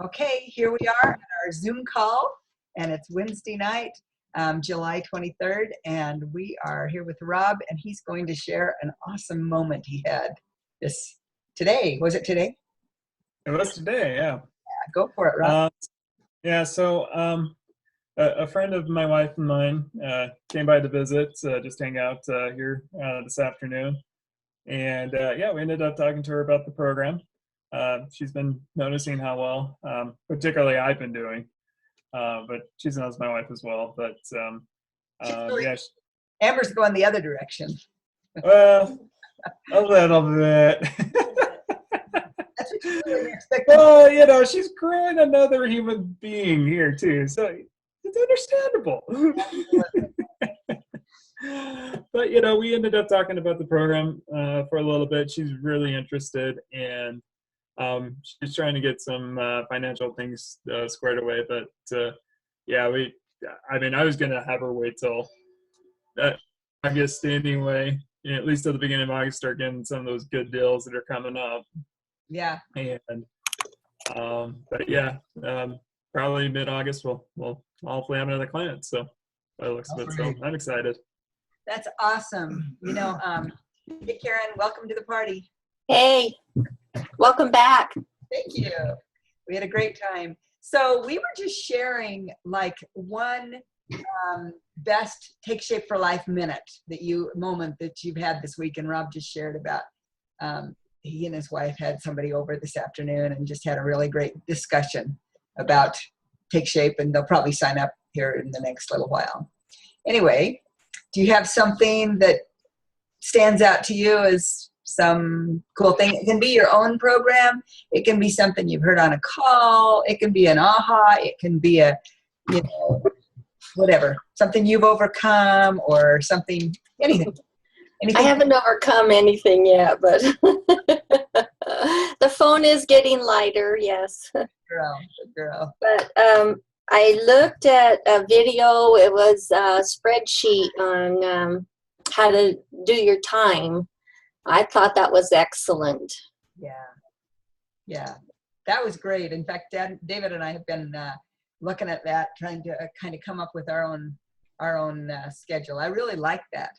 Okay, here we are at our Zoom call, and it's Wednesday night, July 23rd, and we are here with Rob, and he's going to share an awesome moment he had this today. Was it today? It was today, yeah. Go for it, Rob. A friend of my wife and mine came by to visit, just hang out here this afternoon. And we ended up talking to her about the program. She's been noticing how well, particularly I've been doing, but she knows my wife as well. But Amber's going the other direction. Well, a little bit. That's what you really expect. Well, she's growing another human being here too, so it's understandable. But we ended up talking about the program for a little bit. She's really interested, and she's trying to get some financial things squared away. But I was gonna have her wait till August anyway. At least at the beginning of August, start getting some of those good deals that are coming up. Yeah. And probably mid-August we'll hopefully have another client. So that looks good. So I'm excited. That's awesome. Hey Karen, welcome to the party. Hey, welcome back. Thank you. We had a great time. So we were just sharing like one best Take Shape for Life moment that you've had this week, and Rob just shared about he and his wife had somebody over this afternoon and just had a really great discussion about Take Shape, and they'll probably sign up here in the next little while. Anyway, do you have something that stands out to you as some cool thing? It can be your own program. It can be something you've heard on a call. It can be an aha. It can be a, whatever, something you've overcome or something, anything. I haven't overcome anything yet, but the phone is getting lighter, yes. Good girl. But I looked at a video. It was a spreadsheet on how to do your time. I thought that was excellent. Yeah, that was great. In fact, David and I have been looking at that, trying to kind of come up with our own schedule. I really like that.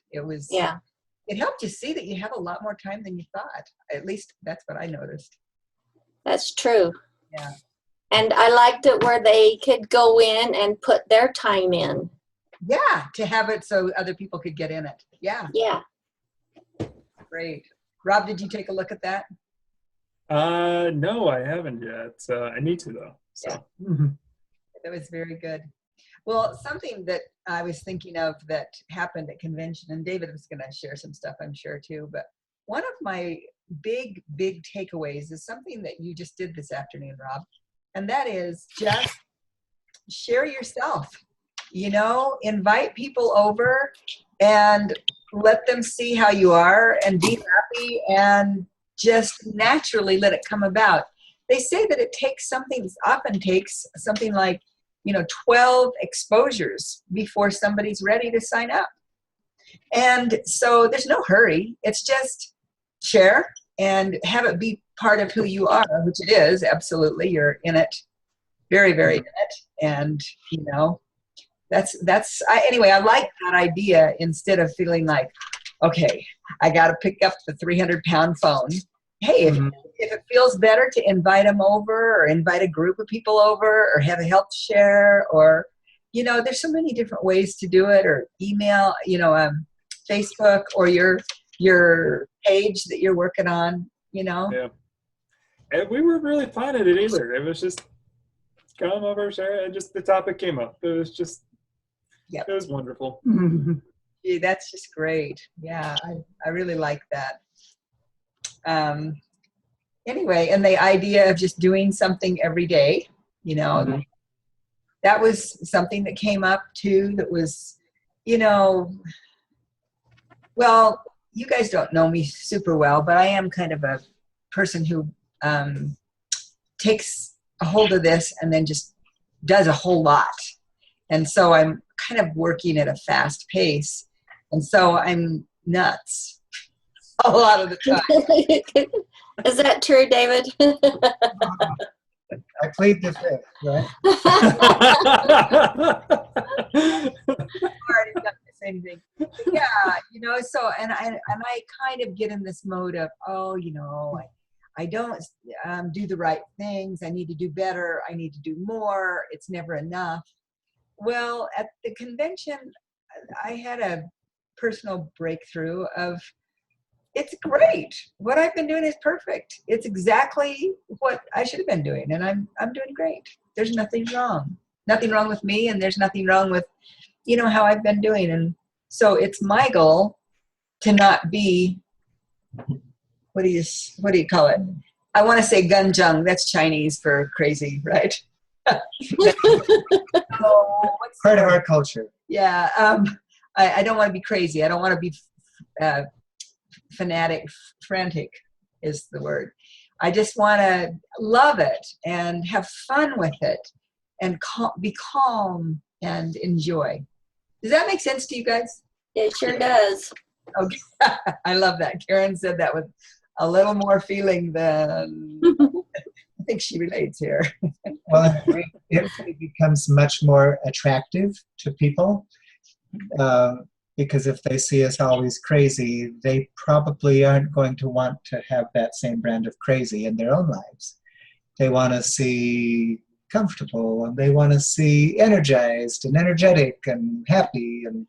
It helped you see that you have a lot more time than you thought. At least that's what I noticed. That's true. Yeah. And I liked it where they could go in and put their time in. Yeah, to have it so other people could get in it. Yeah. Yeah. Great. Rob, did you take a look at that? No, I haven't yet. I need to though. So. Yeah. That was very good. Well, something that I was thinking of that happened at convention, and David was going to share some stuff, I'm sure, too. But one of my big takeaways is something that you just did this afternoon, Rob, and that is just share yourself. Invite people over and let them see how you are and be happy and just naturally let it come about. They say that it often takes something like 12 exposures before somebody's ready to sign up. And so there's no hurry. It's just share and have it be part of who you are, which it is. Absolutely. You're in it, very, very in it. And, anyway, I like that idea instead of feeling like, okay, I got to pick up the 300-pound phone. Hey, if it feels better to invite them over or invite a group of people over or have a health share or, there's so many different ways to do it, or email, Facebook or your page that you're working on, Yeah. And we weren't really planning it either. It was just come over, share, and just the topic came up. It was just, It was wonderful. Gee, that's just great. Yeah, I really like that. Anyway, and the idea of just doing something every day, that was something that came up too, that was, well, you guys don't know me super well, but I am kind of a person who takes a hold of this and then just does a whole lot. And so I'm kind of working at a fast pace. And so I'm nuts a lot of the time. Is that true, David? I plead the fifth, right? Already done the same thing. Yeah, so and I kind of get in this mode of, I don't do the right things. I need to do better. I need to do more. It's never enough. Well, at the convention, I had a personal breakthrough of, it's great. What I've been doing is perfect. It's exactly what I should have been doing, and I'm doing great. There's nothing wrong. Nothing wrong with me, and there's nothing wrong with, how I've been doing. And so it's my goal to not be, what do you call it? I want to say ganjang. That's Chinese for crazy, right? Part of our culture. Yeah. I don't want to be crazy. I don't want to be frantic is the word. I just want to love it and have fun with it and be calm and enjoy. Does that make sense to you guys? It sure does. Okay. I love that. Karen said that with a little more feeling than I think she relates here. Well, it becomes much more attractive to people because if they see us always crazy, they probably aren't going to want to have that same brand of crazy in their own lives. They want to see comfortable, and they want to see energized and energetic and happy, and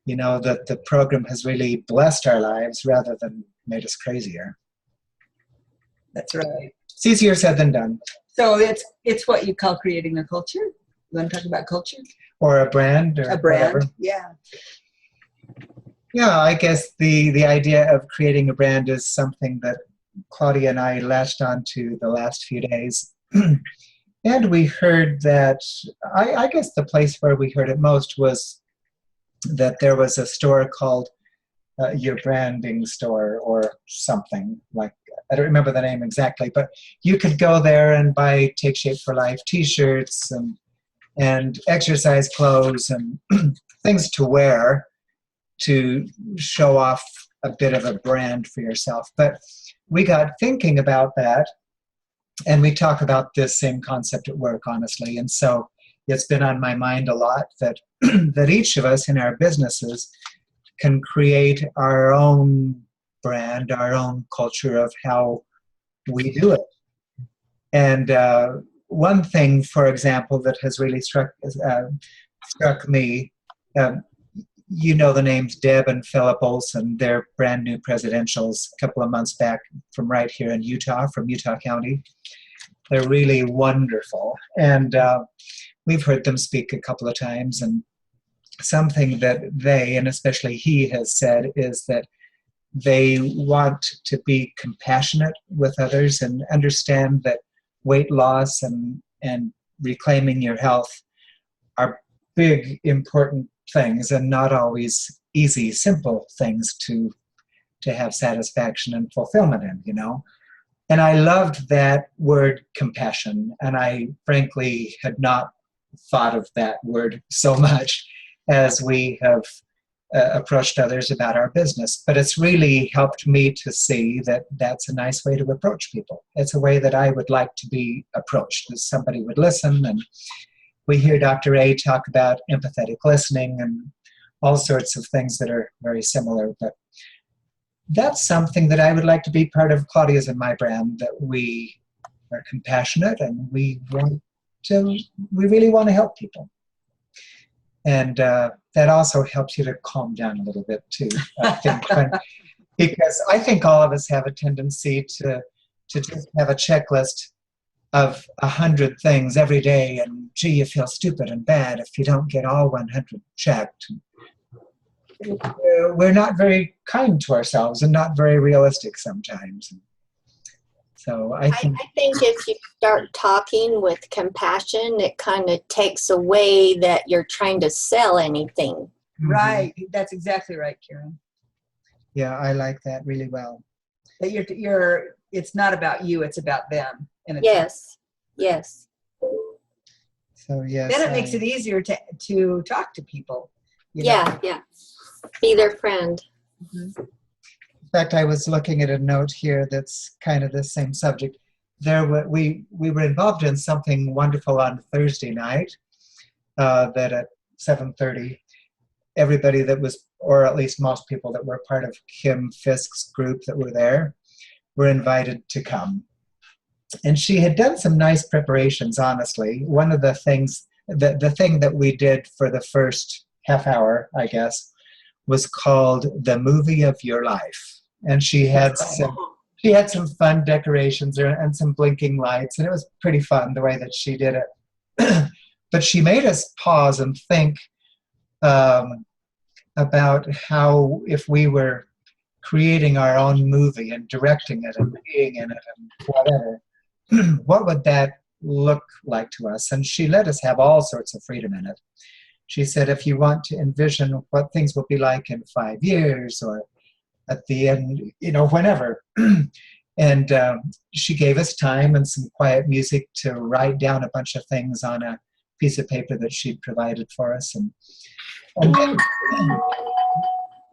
that the program has really blessed our lives rather than made us crazier. That's right. It's easier said than done. So it's what you call creating a culture. You want to talk about culture? Or a brand, or a brand, whatever. Yeah. Yeah, I guess the idea of creating a brand is something that Claudia and I latched onto the last few days. And we heard that, I guess the place where we heard it most was that there was a store called Your Branding Store or something. Like, I don't remember the name exactly, but you could go there and buy Take Shape for Life t-shirts and exercise clothes and things to wear to show off a bit of a brand for yourself. But we got thinking about that, and we talk about this same concept at work, honestly. And so it's been on my mind a lot that that each of us in our businesses can create our own brand, our own culture of how we do it. And one thing, for example, that has really struck me, the names Deb and Philip Olson. They're brand new presidentials a couple of months back from right here in Utah, from Utah County. They're really wonderful. And we've heard them speak a couple of times. And something that they, and especially he, has said is that they want to be compassionate with others and understand that weight loss and reclaiming your health are big, important things and not always easy, simple things to have satisfaction and fulfillment in, And I loved that word compassion, and I frankly had not thought of that word so much as we have approached others about our business. But it's really helped me to see that that's a nice way to approach people. It's a way that I would like to be approached, that somebody would listen. And we hear Dr. A talk about empathetic listening and all sorts of things that are very similar. But that's something that I would like to be part of Claudia's and my brand, that we are compassionate and we really want to help people. And that also helps you to calm down a little bit too, I think, because I think all of us have a tendency to just have a checklist of 100 things every day, and gee, you feel stupid and bad if you don't get all 100 checked. We're not very kind to ourselves and not very realistic sometimes. So I think if you start talking with compassion, it kind of takes away that you're trying to sell anything. Right. That's exactly right, Karen. Yeah, I like that really well. That it's not about you, it's about them. Yes. Yes. So yes. Then it makes it easier to talk to people. Yeah. Be their friend. Mm-hmm. In fact, I was looking at a note here that's kind of the same subject. we were involved in something wonderful on Thursday night, that at 7:30, everybody that was, or at least most people that were part of Kim Fisk's group that were there, were invited to come. And she had done some nice preparations, honestly. One of the things, the thing that we did for the first half hour, I guess, was called The Movie of Your Life. And she had some fun decorations and some blinking lights, and it was pretty fun the way that she did it. But she made us pause and think about how, if we were creating our own movie and directing it and being in it and whatever, what would that look like to us? And she let us have all sorts of freedom in it. She said, if you want to envision what things will be like in 5 years or at the end, whenever. And she gave us time and some quiet music to write down a bunch of things on a piece of paper that she'd provided for us. And then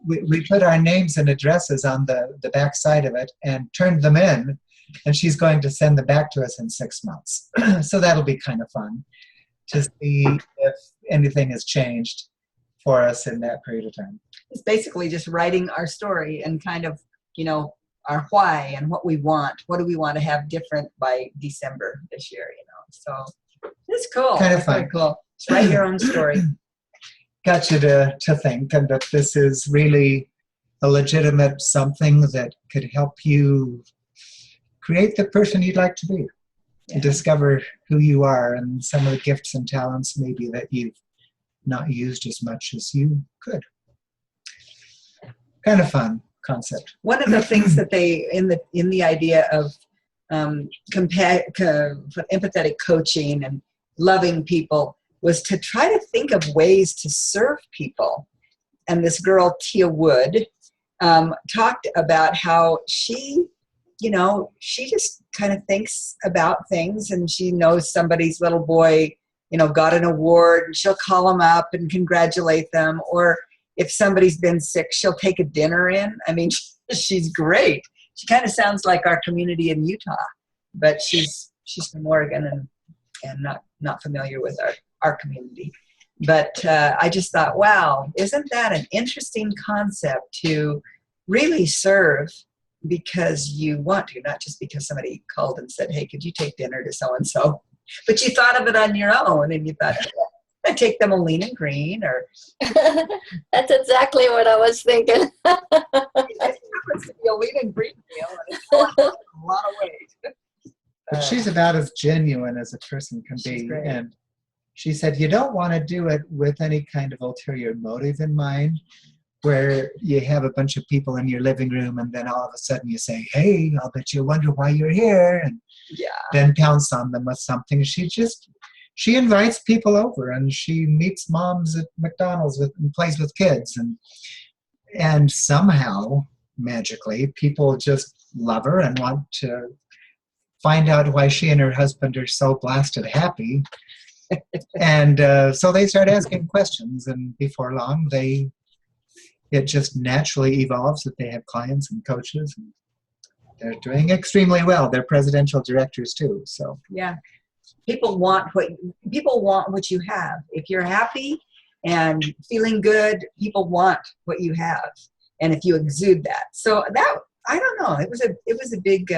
we put our names and addresses on the back side of it and turned them in. And she's going to send them back to us in 6 months. So that'll be kind of fun to see if anything has changed for us in that period of time. It's basically just writing our story and kind of, our why and what we want. What do we want to have different by December this year, So it's cool. Kind of It's fun. very cool. Just write your own story. Got you to think, and that this is really a legitimate something that could help you create the person you'd like to be. Yeah. Discover who you are and some of the gifts and talents maybe that you've not used as much as you could. Kind of fun concept. One of the things that they in the idea of empathetic coaching and loving people was to try to think of ways to serve people. And this girl, Tia Wood, talked about how she just kind of thinks about things, and she knows somebody's little boy, got an award, and she'll call them up and congratulate them. Or if somebody's been sick, she'll take a dinner in. I mean, she's great. She kind of sounds like our community in Utah, but she's from Oregon and not familiar with our community. But I just thought, wow, isn't that an interesting concept to really serve because you want to, not just because somebody called and said, hey, could you take dinner to so-and-so? But you thought of it on your own, and you thought, I'd take them a lean and green. Or That's exactly what I was thinking. it happens to be a lean and green meal, and it's a lot of weight. But she's about as genuine as a person can be. Great. And she said, you don't want to do it with any kind of ulterior motive in mind, where you have a bunch of people in your living room and then all of a sudden you say, hey, I'll bet you wonder why you're here, and then pounce on them with something. She invites people over, and she meets moms at McDonald's and plays with kids. And somehow, magically, people just love her and want to find out why she and her husband are so blasted happy. And so they start asking questions, and before long, it just naturally evolves that they have clients and coaches, and they're doing extremely well. They're presidential directors too. So yeah, people want what you have. If you're happy and feeling good, people want what you have, and if you exude that. So that, I don't know, it was a big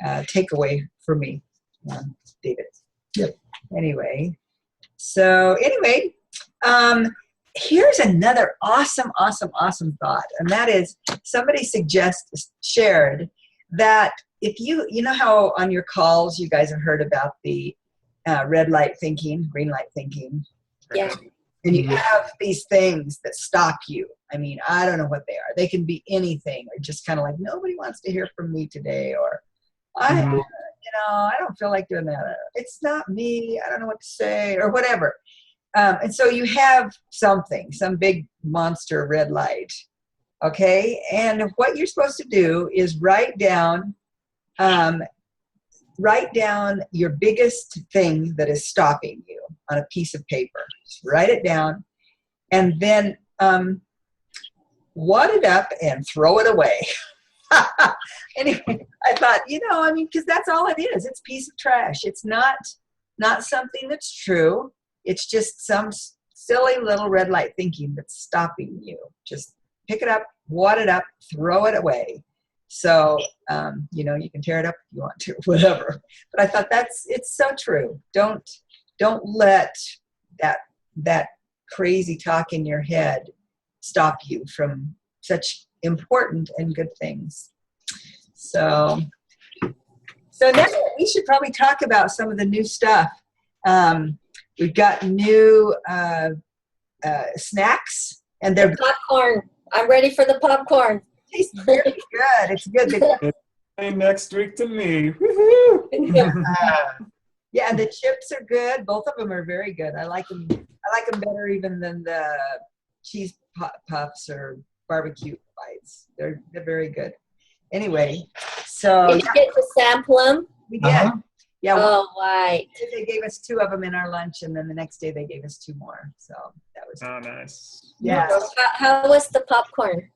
takeaway for me, David. Yep. Anyway, here's another awesome thought, and that is somebody shared that if you know how on your calls you guys have heard about the red light thinking, green light thinking, Yeah. and you have these things that stop you. I mean, I don't know what they are. They can be anything, or just kind of like, nobody wants to hear from me today, or I don't feel like doing that. It's not me. I don't know what to say, or whatever. And so you have some big monster red light, okay? And what you're supposed to do is write down your biggest thing that is stopping you on a piece of paper. Just write it down, and then wad it up and throw it away. Anyway, I thought, I mean, because that's all it is. It's a piece of trash. It's not something that's true. It's just some silly little red light thinking that's stopping you. Just pick it up, wad it up, throw it away. So, you can tear it up if you want to, whatever. But I thought it's so true. Don't let that crazy talk in your head stop you from such important and good things. So now we should probably talk about some of the new stuff. We've got new snacks, and they're Popcorn. I'm ready for the popcorn. tastes very good. It's good. Hey, next week to me. Woohoo! Yeah, and the chips are good. Both of them are very good. I like them. I like them better even than the cheese puffs or barbecue bites. They're very good. Anyway, so Did you get to sample them? we did. Yeah, Oh, right. they gave us 2 of them in our lunch, and then the next day they gave us 2 more. So that was Oh, nice. yeah. How was the popcorn?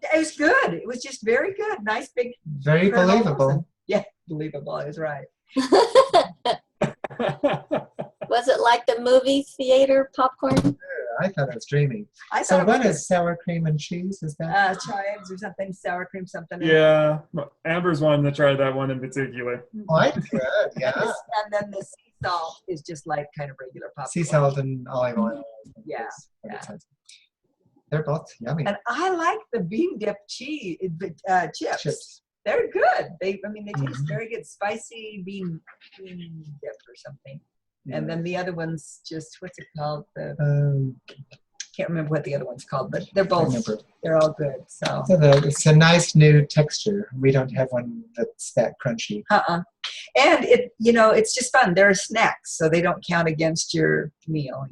It was good. It was just very good. Nice big. Very kernels. believable. Yeah, believable. I was right. Was it like the movie theater popcorn? I thought it was dreamy. I So thought it what was is sour cream and cheese? Is that? good. Chives or something, sour cream, something. Yeah, Amber's wanting to try that one in particular. Quite good, yeah. And then the sea salt is just like kind of regular popcorn. Sea salt and olive oil. Yeah, is what it yeah. says. They're both yummy. And I like the bean dip cheese chips. Chips. They're good. They taste Mhm. very good. Spicy bean dip or something. Yeah. And then the other one's just, what's it called? Um, Can't remember what the other one's called, but they're I both, remember. they're all good. So, It's a nice new texture. We don't have one that's that crunchy. and it's just fun. They're snacks, so they don't count against your meal,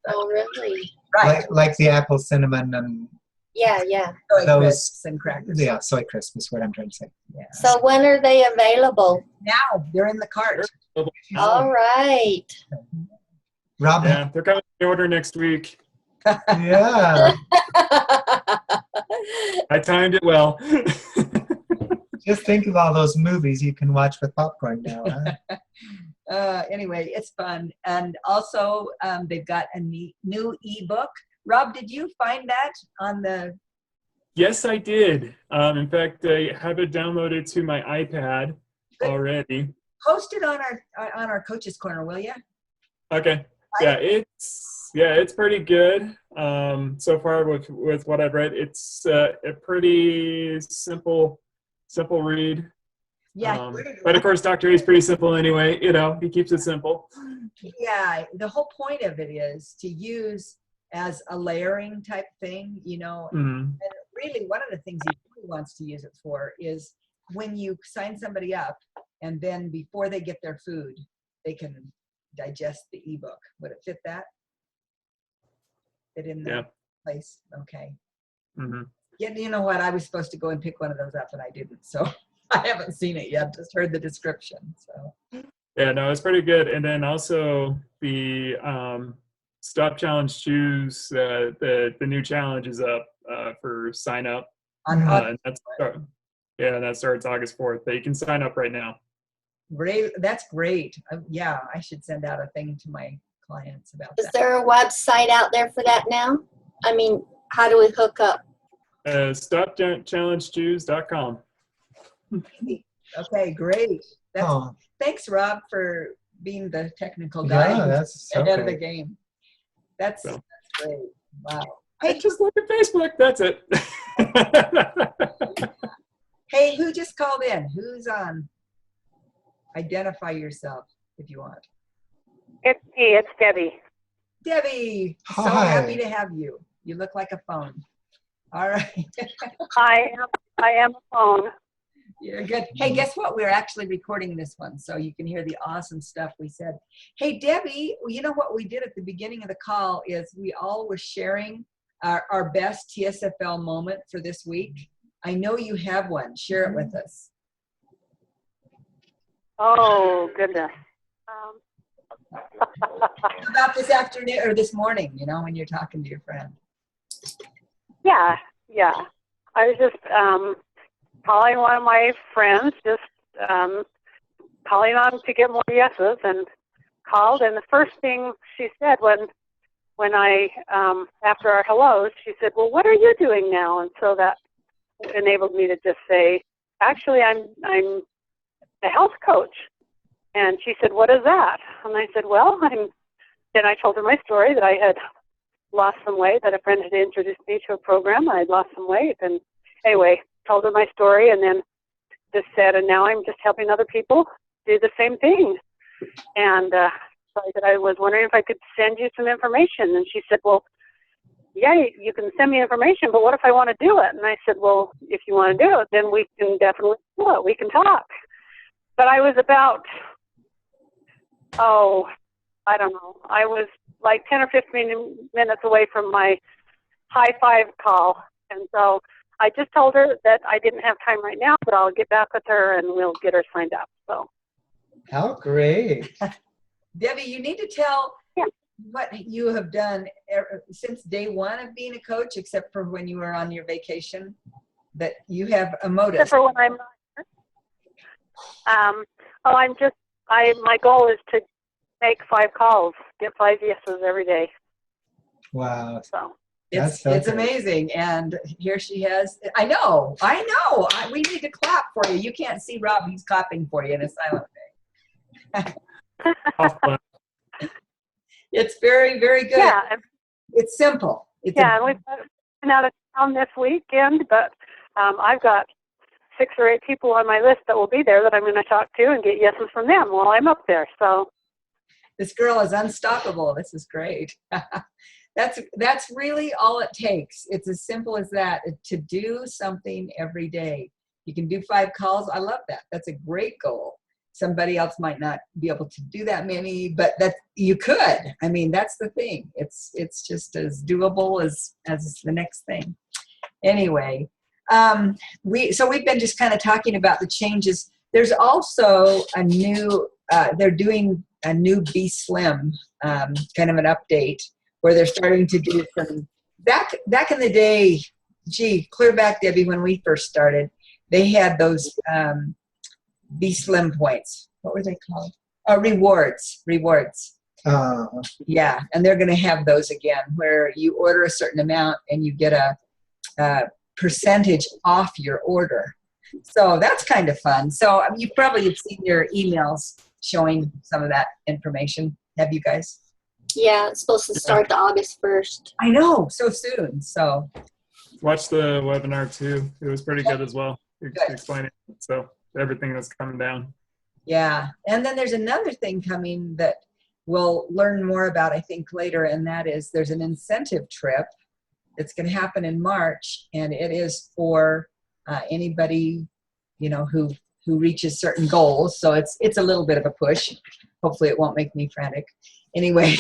But, Oh, really? right. Like the apple cinnamon and Yeah. Soy those- crisps and crackers. yeah, soy crisp is what I'm trying to say. Yeah. So when are they available? Now they're in the cart. All right. Rob, Yeah, they're coming to order next week. yeah, I timed it well. just think of all those movies you can watch with popcorn now. Huh? Anyway, it's fun. And also, they've got a new ebook. Rob, did you find that on the? Yes, I did. In fact, I have it downloaded to my iPad already. Post it on our coaches corner, will you? Okay. Yeah, it's pretty good. So far with what I've read, it's a pretty simple read. Yeah. But of course, Dr. A is pretty simple anyway. He keeps it simple. Yeah. The whole point of it is to use as a layering type thing, Mhm. And really, one of the things he really wants to use it for is when you sign somebody up, and then before they get their food, they can digest the ebook. Would it fit that? Fit in the Yeah. place? Okay. Hmm. Yeah, you know what? I was supposed to go and pick one of those up, and I didn't. So I haven't seen it yet. Just heard the description. So Yeah, no, it's pretty good. And then also the Stop Challenge Choose, the new challenge is up for sign up. on And that starts August 4th. But you can sign up right now. great. That's great. Yeah, I should send out a thing to my clients about Is that. there a website out there for that now? I mean, how do we hook up? StopChallengeChoose.com. Okay, great. Oh, Thanks, Rob, for being the technical guy yeah, that's so ahead of the great. game. That's So. great. Wow. Hey, just look at Facebook. That's it. Hey, who just called in? Who's on? Identify yourself if you want. It's me. It's Debbie. Debbie, so Hi. happy to have you. You look like a phone. All right. I am a phone. You're good. Hey, guess what? We're actually recording this one, so you can hear the awesome stuff we said. Hey, Debbie, you know what we did at the beginning of the call is we all were sharing our best TSFL moment for this week. I know you have one. Share it with us. Oh, goodness. About this afternoon or this morning, when you're talking to your friend. Yeah. I was just calling one of my friends, just calling on to get more yeses, and called. And the first thing she said when I after our hellos, she said, "Well, what are you doing now?" And so that enabled me to just say, "Actually, I'm a health coach." And she said, "What is that?" And I said, "Well, Then I told her my story, that I had lost some weight, that a friend had introduced me to a program. I had lost some weight, and anyway, told her my story, and then just said, and now I'm just helping other people do the same thing. And so I said, I was wondering if I could send you some information. And she said, well, yeah, you can send me information, but what if I want to do it? And I said, well, if you want to do it, then we can definitely do it. We can talk. But I was about, I don't know. I was like 10 or 15 minutes away from my high five call. And so I just told her that I didn't have time right now, but I'll get back with her and we'll get her signed up. So. How great. Debbie, you need to tell what you have done since day one of being a coach, except for when you were on your vacation, that you have a motive. Except for when I'm not. My goal is to make 5 calls, get 5 yeses every day. Wow. So. It's amazing. And here she has, I know. We need to clap for you. You can't see Rob, he's clapping for you in a silent way. It's very, very good. Yeah. It's simple. And we've been out of town this weekend, but I've got 6 or 8 people on my list that will be there that I'm going to talk to and get yeses from them while I'm up there. So this girl is unstoppable. This is great. That's really all it takes. It's as simple as that, to do something every day. You can do 5 calls. I love that. That's a great goal. Somebody else might not be able to do that many, but that you could. I mean, that's the thing. It's just as doable as the next thing. Anyway, we've been just kind of talking about the changes. There's also a new, they're doing a new Be Slim, kind of an update, where they're starting to do some, back in the day, clear back, Debbie, when we first started, they had those Be Slim points. What were they called? Rewards. Yeah, and they're going to have those again, where you order a certain amount and you get a percentage off your order. So that's kind of fun. So you probably have seen your emails showing some of that information. Have you guys? Yeah, it's supposed to start August 1st. I know, so soon. So watch the webinar too. It was pretty good as well. Explaining so everything that's coming down. Yeah, and then there's another thing coming that we'll learn more about, I think, later, and that is there's an incentive trip that's going to happen in March, and it is for anybody, who reaches certain goals. So it's a little bit of a push. Hopefully, it won't make me frantic. Anyway,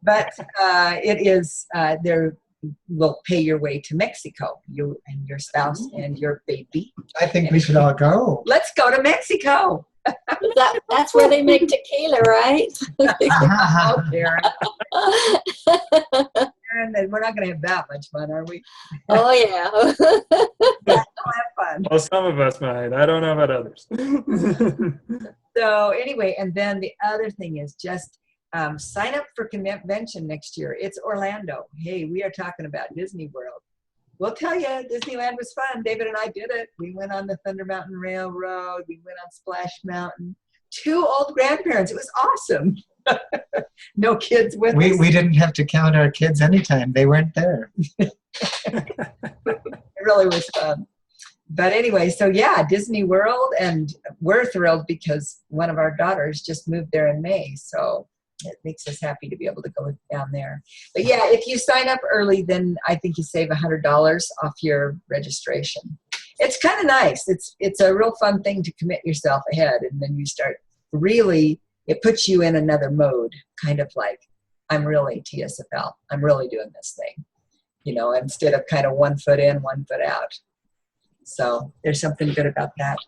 but it is there. Will pay your way to Mexico, you and your spouse and your baby. I think we should all go. Let's go to Mexico. That's where they make tequila, right? Oh, Karen. Karen, we're not going to have that much fun, are we? Oh, yeah. We'll have fun. Well, some of us might. I don't know about others. So anyway, and then the other thing is just sign up for convention next year. It's Orlando. Hey, we are talking about Disney World. We'll tell you, Disneyland was fun. David and I did it. We went on the Thunder Mountain Railroad. We went on Splash Mountain. 2 old grandparents. It was awesome. No kids with us. We didn't have to count our kids anytime. They weren't there. It really was fun. But anyway, so yeah, Disney World, and we're thrilled because one of our daughters just moved there in May. So it makes us happy to be able to go down there. But yeah, if you sign up early, then I think you save $100 off your registration. It's kind of nice. It's a real fun thing to commit yourself ahead, and then you start really, it puts you in another mode, kind of like, I'm really TSFL. I'm really doing this thing, instead of kind of 1 foot in, 1 foot out. So there's something good about that.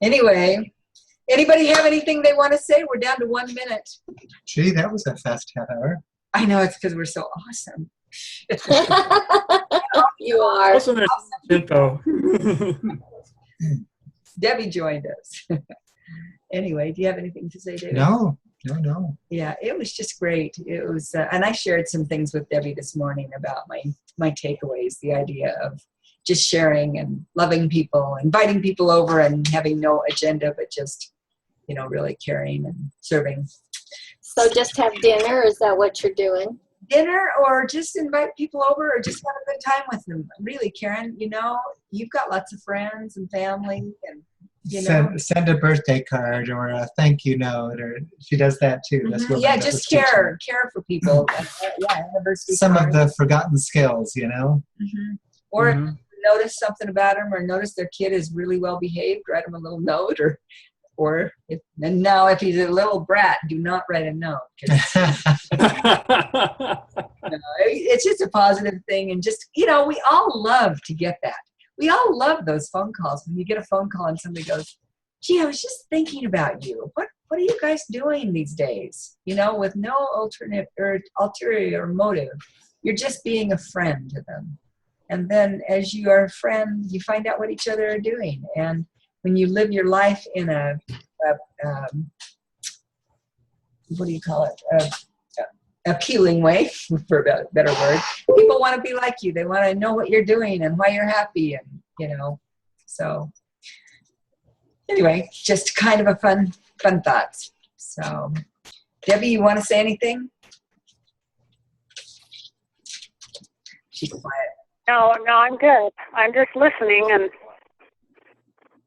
Anyway, anybody have anything they want to say? We're down to 1 minute. Gee, that was a fast half hour. I know, it's because we're so awesome. You are. Also, there's info. Debbie joined us. Anyway, do you have anything to say, David? No. Yeah, it was just great. It was, and I shared some things with Debbie this morning about my takeaways, the idea of just sharing and loving people, inviting people over and having no agenda, but just, really caring and serving. So just have dinner? Is that what you're doing? Dinner, or just invite people over, or just have a good time with them. Really, Karen, you've got lots of friends and family, and Send a birthday card or a thank you note, or she does that too. That's what yeah, just care for people. Anniversary Some cards. of the forgotten skills, Or notice something about them, or notice their kid is really well behaved. Write them a little note, or if he's a little brat, do not write a note. It's just a positive thing, and just we all love to get that. We all love those phone calls when you get a phone call and somebody goes, "Gee, I was just thinking about you. What are you guys doing these days?" With no alternate or ulterior motive. You're just being a friend to them, and then as you are a friend, you find out what each other are doing, and when you live your life in a what do you call it? Appealing way, for a better word. People want to be like you. They want to know what you're doing and why you're happy, and So anyway, just kind of a fun thought. So, Debbie, you want to say anything? She's quiet. No, I'm good. I'm just listening, and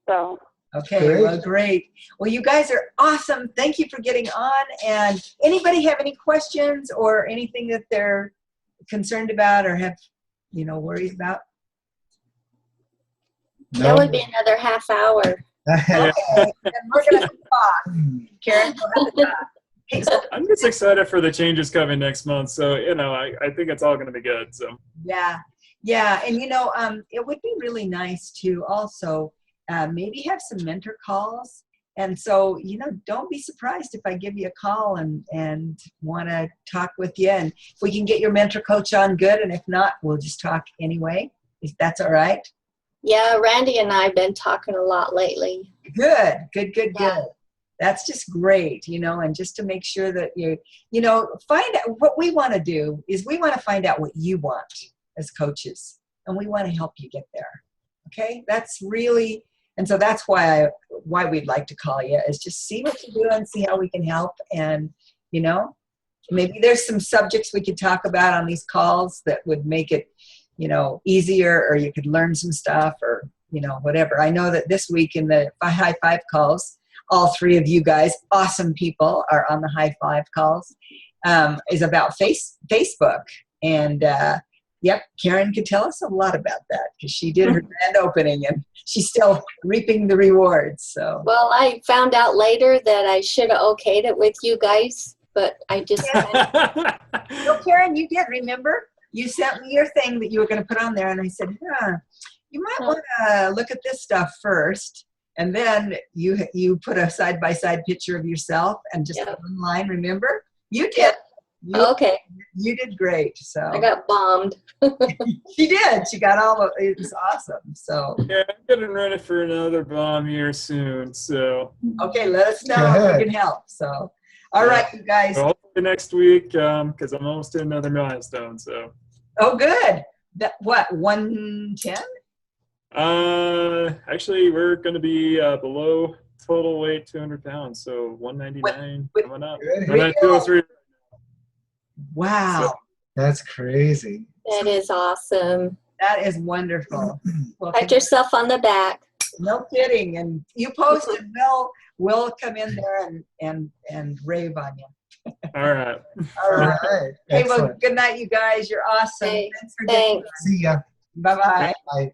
so. Okay, Great. well, great. Well, you guys are awesome. Thank you for getting on. And anybody have any questions or anything that they're concerned about or have, worries about? That would be another half hour. Okay, then we're going to talk. Karen, go ahead and talk. Hey, so, I'm just excited for the changes coming next month. So, I think it's all going to be good. So yeah. And, it would be really nice to also maybe have some mentor calls. And so, don't be surprised if I give you a call and want to talk with you. And if we can get your mentor coach on, good. And if not, we'll just talk anyway, if that's all right. Yeah, Randy and I have been talking a lot lately. Good. Yeah. That's just great, and just to make sure that find out what we want to do is we want to find out what you want as coaches, and we want to help you get there. Okay. That's really, and so that's why we'd like to call you, is just see what you do and see how we can help. And, maybe there's some subjects we could talk about on these calls that would make it, easier, or you could learn some stuff, or, whatever. I know that this week in the high five calls, all three of you guys, awesome people, are on the high five calls, is about Facebook. And, yep, Karen could tell us a lot about that because she did her grand opening and she's still reaping the rewards. So. Well, I found out later that I should have okayed it with you guys, but I just No, Karen, you did. Remember, you sent me your thing that you were going to put on there, and I said, you might want to look at this stuff first. And then you put a side-by-side picture of yourself and just one line. Remember, you did. Okay. You did great. So I got bombed. She did. She got all of it. Was awesome. So yeah, I'm getting ready for another bomb here soon. So okay, let us know if we can help. So all right, you guys. So hopefully next week, because I'm almost at another milestone. So. Oh, good. That what 110? Actually, we're going to be below total weight 200 pounds, so 199 coming up. I'm at 203. Wow. So, That's crazy. That is awesome. That is wonderful. Well, Pat yourself on the back. no kidding. And you post and we'll come in there and rave on you. all right. All right. Hey, well, Excellent. good night, you guys. You're awesome. Hey, Thanks for getting thanks. See ya. Bye-bye. Bye.